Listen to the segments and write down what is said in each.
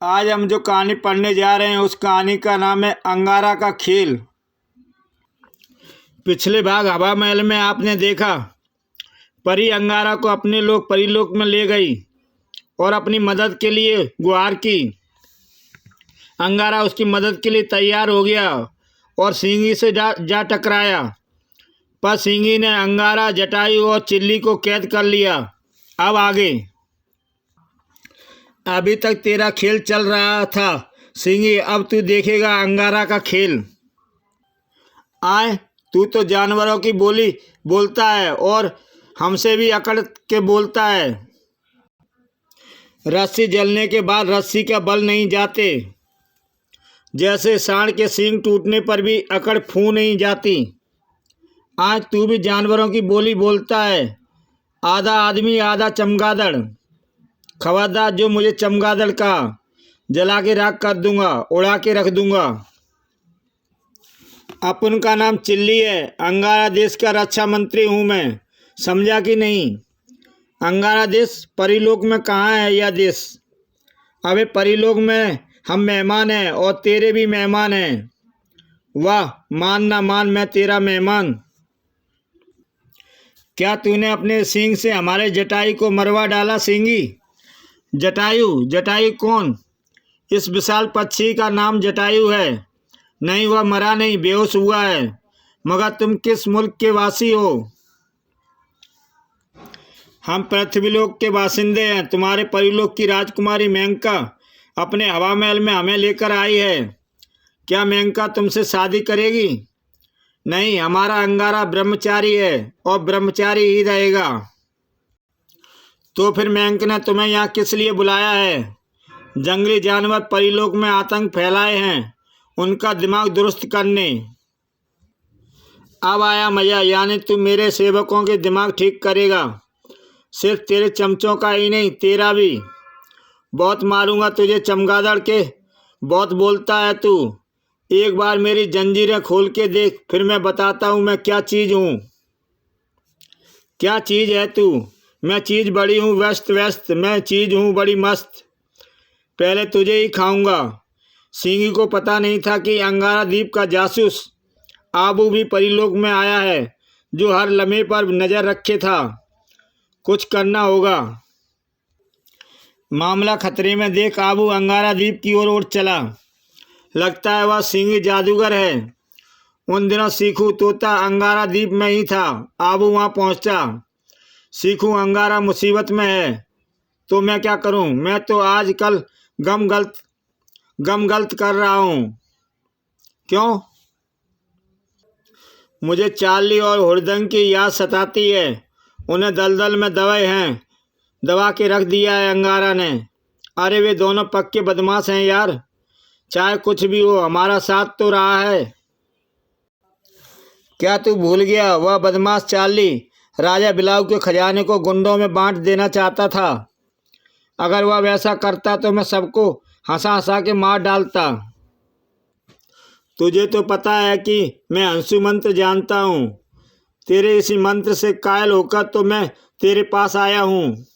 आज हम जो कहानी पढ़ने जा रहे हैं उस कहानी का नाम है अंगारा का खेल। पिछले भाग हवा महल में आपने देखा परी अंगारा को अपने लोग परीलोक में ले गई और अपनी मदद के लिए गुहार की। अंगारा उसकी मदद के लिए तैयार हो गया और सिंगी से जा टकराया, पर सिंगी ने अंगारा, जटायु और चिल्ली को कैद कर लिया। अब आगे। अभी तक तेरा खेल चल रहा था सिंगी, अब तू देखेगा अंगारा का खेल। आए, तू तो जानवरों की बोली बोलता है और हमसे भी अकड़ के बोलता है। रस्सी जलने के बाद रस्सी का बल नहीं जाते, जैसे सांड के सींग टूटने पर भी अकड़ फू नहीं जाती। आज तू भी जानवरों की बोली बोलता है, आधा आदमी आधा चमगादड़। खबरदार जो मुझे चमगादड़ कहा, जला के राख कर दूंगा, उड़ा के रख दूंगा। अपन का नाम चिल्ली है, अंगारा देश का रक्षा मंत्री हूँ मैं, समझा कि नहीं? अंगारा देश परीलोक में कहाँ है यह देश? अबे परीलोक में हम मेहमान हैं और तेरे भी मेहमान हैं। वाह, मान ना मान, मैं तेरा मेहमान। क्या तूने अपने सींग से हमारे जटायु को मरवा डाला सिंगी? जटायु? जटायु कौन? इस विशाल पक्षी का नाम जटायु है। नहीं, वह मरा नहीं, बेहोश हुआ है। मगर तुम किस मुल्क के वासी हो? हम पृथ्वीलोक के बासिंदे हैं। तुम्हारे परीलोक की राजकुमारी मेनका अपने हवा महल में हमें लेकर आई है। क्या मेनका तुमसे शादी करेगी? नहीं, हमारा अंगारा ब्रह्मचारी है और ब्रह्मचारी ही रहेगा। तो फिर मेंक ने तुम्हें यहाँ किस लिए बुलाया है? जंगली जानवर परीलोक में आतंक फैलाए हैं, उनका दिमाग दुरुस्त करने। अब आया मजा, यानी तू मेरे सेवकों के दिमाग ठीक करेगा। सिर्फ तेरे चमचों का ही नहीं, तेरा भी। बहुत मारूंगा तुझे चमगादड़ के, बहुत बोलता है तू। एक बार मेरी जंजीरें खोल के देख, फिर मैं बताता हूँ मैं क्या चीज़ हूँ। क्या चीज़ है तू? मैं चीज़ बड़ी हूँ व्यस्त व्यस्त, मैं चीज़ हूँ बड़ी मस्त। पहले तुझे ही खाऊंगा। सिंगी को पता नहीं था कि अंगारा द्वीप का जासूस आबू भी परीलोक में आया है, जो हर लम्हे पर नज़र रखे था। कुछ करना होगा। मामला खतरे में देख आबू अंगारा द्वीप की ओर उड़ चला। लगता है वह सिंगी जादूगर है। उन दिनों सीखू तोता अंगारा द्वीप में ही था। आबू वहाँ पहुँचा। सीखू अंगारा मुसीबत में है, तो मैं क्या करूँ? मैं तो आजकल गम गलत कर रहा हूँ। क्यों? मुझे चार्ली और हुड़दंग की याद सताती है। उन्हें दलदल में दबा के रख दिया है अंगारा ने। अरे वे दोनों पक्के बदमाश हैं यार। चाहे कुछ भी हो, हमारा साथ तो रहा है। क्या तू भूल गया? वह बदमाश चार्ली राजा बिलाव के खजाने को गुंडों में बांट देना चाहता था। अगर वह वैसा करता तो मैं सबको हंसा हंसा के मार डालता। तुझे तो पता है कि मैं अंशु मंत्र जानता हूँ। तेरे इसी मंत्र से कायल होकर तो मैं तेरे पास आया हूँ।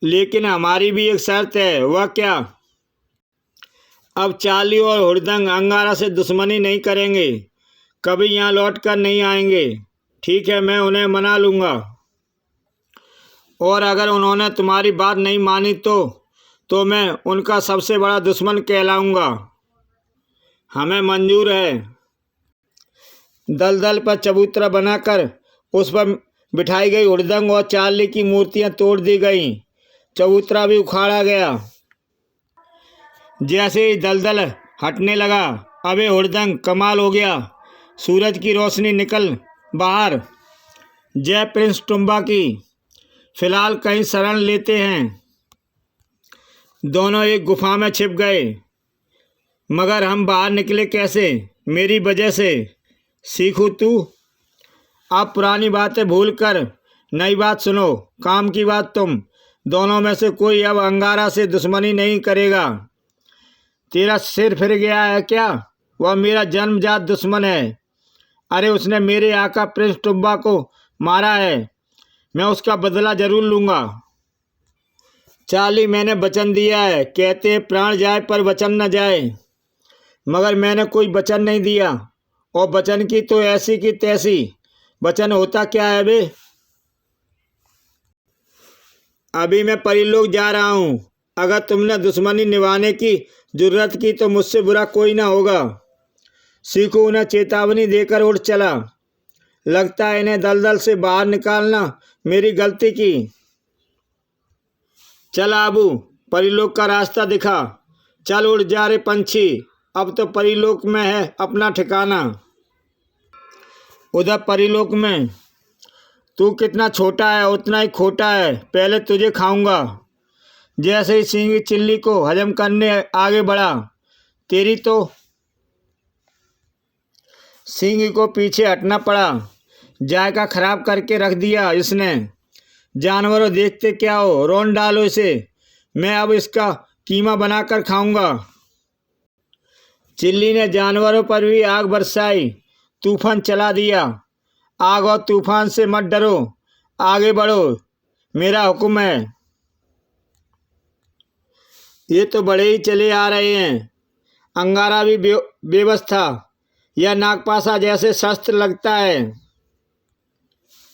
लेकिन हमारी भी एक शर्त है। वह क्या? अब चार्ली और हुड़दंग अंगारा से दुश्मनी नहीं करेंगे, कभी यहाँ लौट कर नहीं आएंगे। ठीक है, मैं उन्हें मना लूँगा, और अगर उन्होंने तुम्हारी बात नहीं मानी तो मैं उनका सबसे बड़ा दुश्मन कहलाऊँगा। हमें मंजूर है। दलदल पर चबूतरा बनाकर उस पर बिठाई गई हुड़दंग और चार्ली की मूर्तियां तोड़ दी गईं। चबूतरा भी उखाड़ा गया। जैसे ही दलदल हटने लगा, अबे हुड़दंग कमाल हो गया। सूरज की रोशनी निकल बाहर। जय प्रिंस टुम्बा की। फिलहाल कहीं शरण लेते हैं। दोनों एक गुफा में छिप गए। मगर हम बाहर निकले कैसे? मेरी वजह से। सीखू तू। अब पुरानी बातें भूल कर नई बात सुनो। काम की बात तुम दोनों में से कोई अब अंगारा से दुश्मनी नहीं करेगा। तेरा सिर फिर गया है क्या? वह मेरा जन्मजात दुश्मन है। अरे उसने मेरे आका प्रिंस टुम्बा को मारा है। मैं उसका बदला जरूर लूँगा। चार्ली, मैंने वचन दिया है। कहते प्राण जाए पर वचन न जाए, मगर मैंने कोई वचन नहीं दिया। और वचन की तो ऐसी की तैसी। वचन होता क्या है बे? अभी मैं परिलोक जा रहा हूँ। अगर तुमने दुश्मनी निभाने की जरूरत की तो मुझसे बुरा कोई ना होगा। सीखू उन्हें चेतावनी देकर उठ चला। लगता है इन्हें दलदल से बाहर निकालना मेरी गलती की। चल आबू, परिलोक का रास्ता दिखा। चल उड़ जा रे पंछी, अब तो परिलोक में है अपना ठिकाना। उधर परिलोक में तू कितना छोटा है उतना ही खोटा है। पहले तुझे खाऊंगा। जैसे ही सिंह चिल्ली को हजम करने आगे बढ़ा, तेरी तो सिंह को पीछे हटना पड़ा। जायका खराब करके रख दिया इसने। जानवरों, देखते क्या हो, रोन डालो इसे। मैं अब इसका कीमा बनाकर खाऊंगा। चिल्ली ने जानवरों पर भी आग बरसाई। तूफान चला दिया। आग और तूफान से मत डरो, आगे बढ़ो, मेरा हुक्म है। ये तो बड़े ही चले आ रहे हैं। अंगारा भी बेबस था। यह नागपाशा जैसे शस्त्र लगता है।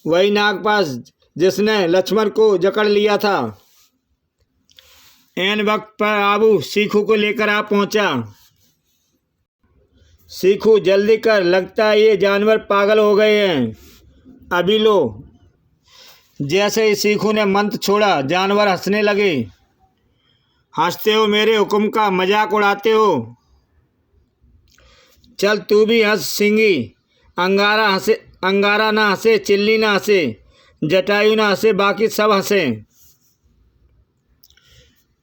वही नागपाश जिसने लक्ष्मण को जकड़ लिया था। ऐन वक्त पर आबू सीखू को लेकर आ पहुंचा। सीखू, जल्दी कर, लगता है ये जानवर पागल हो गए हैं। अभी लो। जैसे ही सीखू ने मंत्र छोड़ा, जानवर हंसने लगे। हंसते हो मेरे हुक्म का, मजाक उड़ाते हो? चल तू भी हंस सिंगी। अंगारा ना हंसे, चिल्ली ना हंसे, जटायु ना हंसे, बाकी सब हंसे।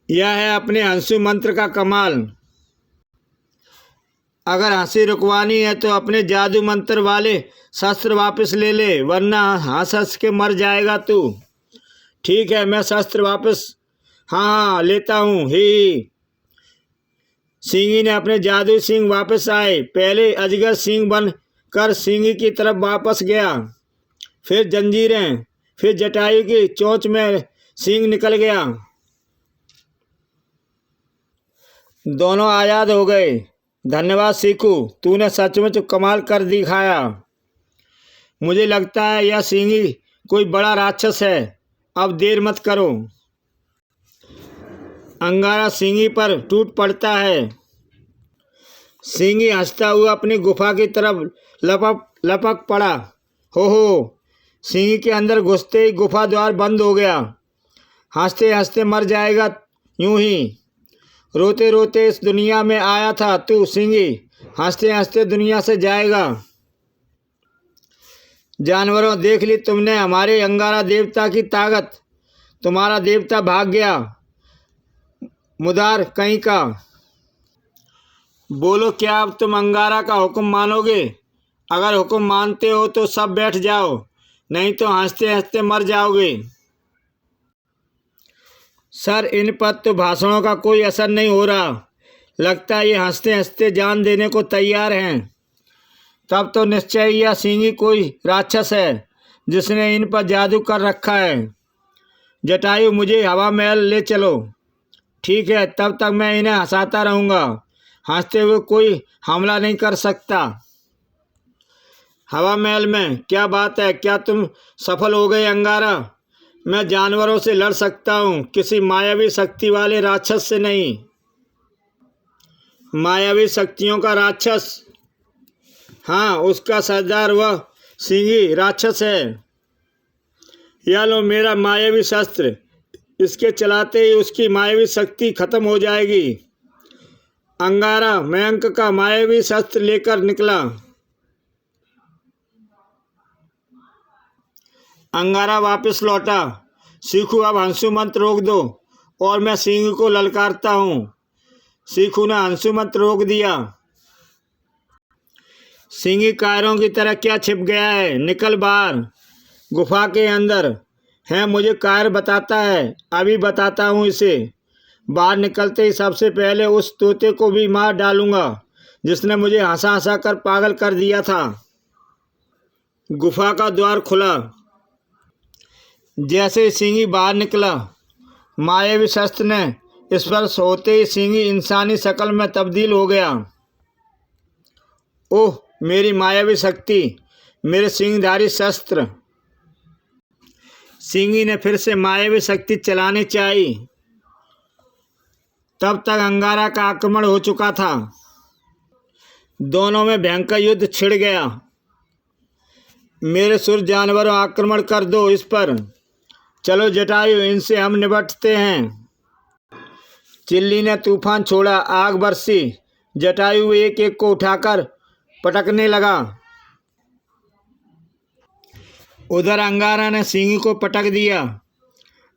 यह है अपने हंसू मंत्र का कमाल। अगर हंसी रुकवानी है तो अपने जादू मंत्र वाले शस्त्र वापस ले ले, वरना हंस हंस के मर जाएगा तू। ठीक है, मैं शस्त्र वापस हाँ लेता हूँ। ही सिंगी ने अपने जादू सिंह वापस आए। पहले अजगर सिंह बन कर सिंगी की तरफ वापस गया। फिर जंजीरें, फिर जटायु की चोंच में सिंह निकल गया। दोनों आज़ाद हो गए। धन्यवाद सीखू, तूने सचमुच कमाल कर दिखाया। मुझे लगता है यह सिंही कोई बड़ा राक्षस है। अब देर मत करो। अंगारा सिंही पर टूट पड़ता है। सिंही हंसता हुआ अपनी गुफा की तरफ लपक पड़ा। हो, सिंही के अंदर घुसते ही गुफा द्वार बंद हो गया। हंसते हंसते मर जाएगा यूं ही। रोते रोते इस दुनिया में आया था तू सिंही, हंसते हंसते दुनिया से जाएगा। जानवरों, देख ली तुमने हमारे अंगारा देवता की ताकत। तुम्हारा देवता भाग गया, मुदार कहीं का। बोलो, क्या अब तुम अंगारा का हुक्म मानोगे? अगर हुक्म मानते हो तो सब बैठ जाओ, नहीं तो हंसते हंसते मर जाओगे। सर, इन पर तो भाषणों का कोई असर नहीं हो रहा। लगता है ये हंसते हंसते जान देने को तैयार हैं। तब तो निश्चय यह सिंही कोई राक्षस है जिसने इन पर जादू कर रखा है। जटायु, मुझे हवा महल ले चलो। ठीक है, तब तक मैं इन्हें हंसाता रहूँगा। हंसते हुए कोई हमला नहीं कर सकता। हवा महल में क्या बात है, क्या तुम सफल हो गए अंगारा? मैं जानवरों से लड़ सकता हूँ, किसी मायावी शक्ति वाले राक्षस से नहीं। मायावी शक्तियों का राक्षस? हाँ, उसका सरदार वह सिंही राक्षस है। यह लो मेरा मायावी शस्त्र, इसके चलाते ही उसकी मायावी शक्ति खत्म हो जाएगी। अंगारा मयंक का मायावी शस्त्र लेकर निकला। अंगारा वापस लौटा। सीखू, अब हंसू मंत्र रोक दो और मैं सिंह को ललकारता हूँ। सीखू ने हंसू मंत्र रोक दिया। सिंह कायरों की तरह क्या छिप गया है? निकल बाहर। गुफा के अंदर है, मुझे कायर बताता है, अभी बताता हूँ इसे। बाहर निकलते ही सबसे पहले उस तोते को भी मार डालूंगा जिसने मुझे हंसा हंसा कर पागल कर दिया था। गुफा का द्वार खुला। जैसे ही सिंही बाहर निकला, मायावी शस्त्र ने स्पर्श होते ही सिंही इंसानी शक्ल में तब्दील हो गया। ओह, मेरी मायावी शक्ति, मेरे सिंहधारी शस्त्र। सिंही ने फिर से मायावी शक्ति चलानी चाहिए। तब तक अंगारा का आक्रमण हो चुका था। दोनों में भयंकर युद्ध छिड़ गया। मेरे सुर जानवरों, आक्रमण कर दो इस पर। चलो जटायु, इनसे हम निपटते हैं। चिल्ली ने तूफान छोड़ा, आग बरसी। जटायु एक एक को उठाकर पटकने लगा। उधर अंगारा ने सिंह को पटक दिया।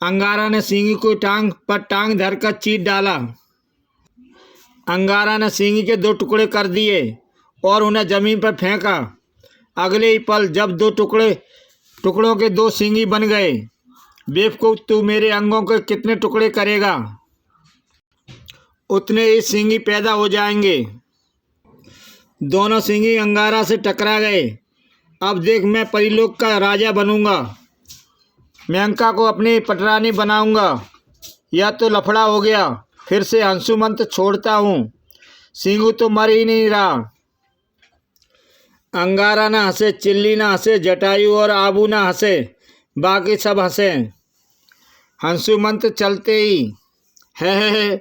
अंगारा ने सिंह को टांग पर टांग धरकर चीर डाला। अंगारा ने सिंह के 2 टुकड़े कर दिए और उन्हें जमीन पर फेंका। अगले ही पल जब 2 टुकड़ों के 2 सिंह बन गए। बेवकूफ, तू मेरे अंगों के कितने टुकड़े करेगा? उतने ही सिंह पैदा हो जाएंगे। दोनों सिंह अंगारा से टकरा गए। अब देख, मैं परिलोक का राजा बनूंगा। मयंका को अपनी पटरानी बनाऊंगा। यह तो लफड़ा हो गया। फिर से हंसू मंत्र छोड़ता हूँ। सिंह तो मर ही नहीं रहा। अंगारा ना हंसे, चिल्ली ना हंसे, जटायु और आबू ना हंसे, बाकी सब हंसे। हंसू मंत्र चलते ही है।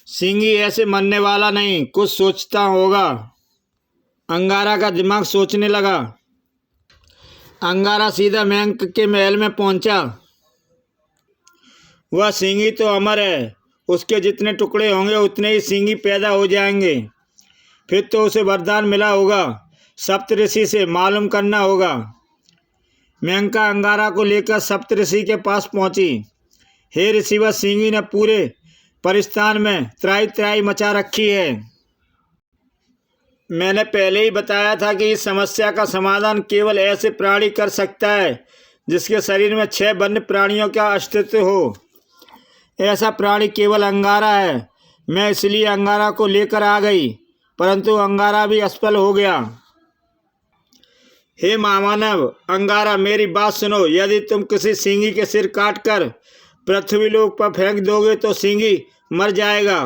सिंह ऐसे मरने वाला नहीं, कुछ सोचता होगा। अंगारा का दिमाग सोचने लगा। अंगारा सीधा मयंक के महल में पहुंचा। वह सिंही तो अमर है, उसके जितने टुकड़े होंगे उतने ही सिंही पैदा हो जाएंगे। फिर तो उसे वरदान मिला होगा, सप्तऋषि से मालूम करना होगा। मयंका अंगारा को लेकर सप्तऋषि के पास पहुंची। हे ऋषिवर, सिंही ने पूरे परिस्थान में त्राही त्राही मचा रखी है। मैंने पहले ही बताया था कि इस समस्या का समाधान केवल ऐसे प्राणी कर सकता है जिसके शरीर में 6 वन्य प्राणियों का अस्तित्व हो। ऐसा प्राणी केवल अंगारा है। मैं इसलिए अंगारा को लेकर आ गई, परंतु अंगारा भी असफल हो गया। हे महामानव अंगारा, मेरी बात सुनो। यदि तुम किसी सिंही के सिर काटकर पृथ्वीलोक पर फेंक दोगे तो सिंही मर जाएगा,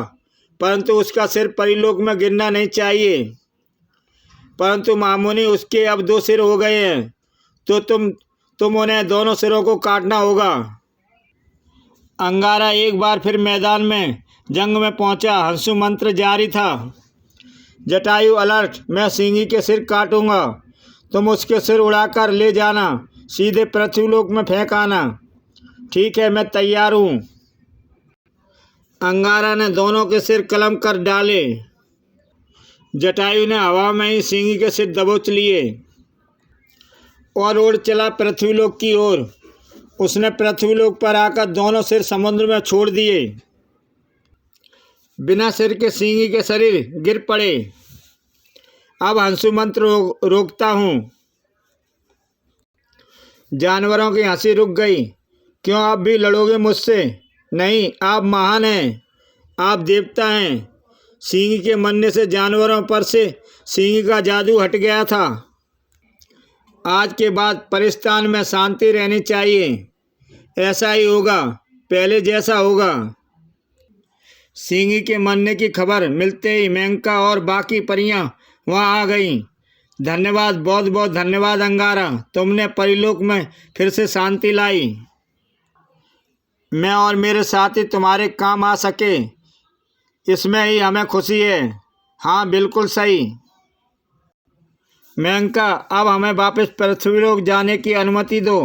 परंतु उसका सिर परिलोक में गिरना नहीं चाहिए। परंतु मामुनि, उसके अब 2 सिर हो गए हैं, तो तुम उन्हें दोनों सिरों को काटना होगा। अंगारा एक बार फिर मैदान में जंग में पहुंचा। हंसू मंत्र जारी था। जटायु अलर्ट, मैं सिंही के सिर काटूंगा, तुम उसके सिर उड़ाकर ले जाना, सीधे पृथ्वीलोक में फेंक आना। ठीक है, मैं तैयार हूँ। अंगारा ने दोनों के सिर कलम कर डाले। जटायु ने हवा में ही सिंही के सिर दबोच लिए और उड़ चला पृथ्वीलोक की ओर। उसने पृथ्वीलोक पर आकर दोनों सिर समुद्र में छोड़ दिए। बिना सिर के सिंही के शरीर गिर पड़े। अब हंसू मंत्र रोकता हूँ। जानवरों की हंसी रुक गई। क्यों, आप भी लड़ोगे मुझसे? नहीं, आप महान हैं, आप देवता हैं। सिंह के मरने से जानवरों पर से सिंह का जादू हट गया था। आज के बाद परिस्थान में शांति रहनी चाहिए। ऐसा ही होगा, पहले जैसा होगा। सिंह के मरने की खबर मिलते ही मेंका और बाकी परियां वहां आ गईं। धन्यवाद, बहुत बहुत धन्यवाद अंगारा, तुमने परिलोक में फिर से शांति लाई। मैं और मेरे साथी तुम्हारे काम आ सके, इसमें ही हमें खुशी है। हाँ बिल्कुल सही। मेनका, अब हमें वापस पृथ्वीलोक जाने की अनुमति दो।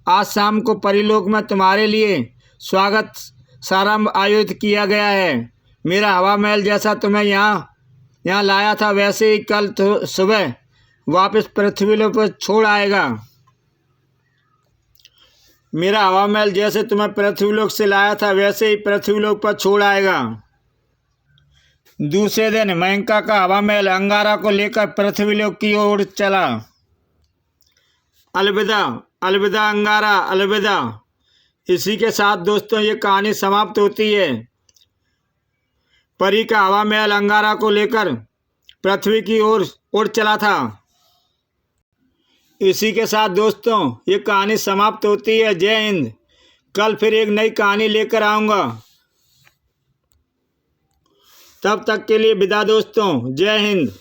आज शाम को परिलोक में तुम्हारे लिए स्वागत समारंभ आयोजित किया गया है। मेरा हवा महल जैसा तुम्हें यहाँ लाया था, वैसे ही कल सुबह वापस पृथ्वीलोक पर छोड़ आएगा। मेरा हवा महल जैसे तुम्हें पृथ्वीलोक से लाया था, वैसे ही पृथ्वीलोक पर छोड़ आएगा। दूसरे दिन मेनका का हवा महल अंगारा को लेकर पृथ्वीलोक की ओर चला। अलविदा अलविदा अंगारा, अलविदा। इसी के साथ दोस्तों ये कहानी समाप्त होती है। परी का हवा महल अंगारा को लेकर पृथ्वी की ओर उड़ चला था। इसी के साथ दोस्तों ये कहानी समाप्त होती है। जय हिंद। कल फिर एक नई कहानी लेकर आऊँगा। तब तक के लिए विदा दोस्तों। जय हिंद।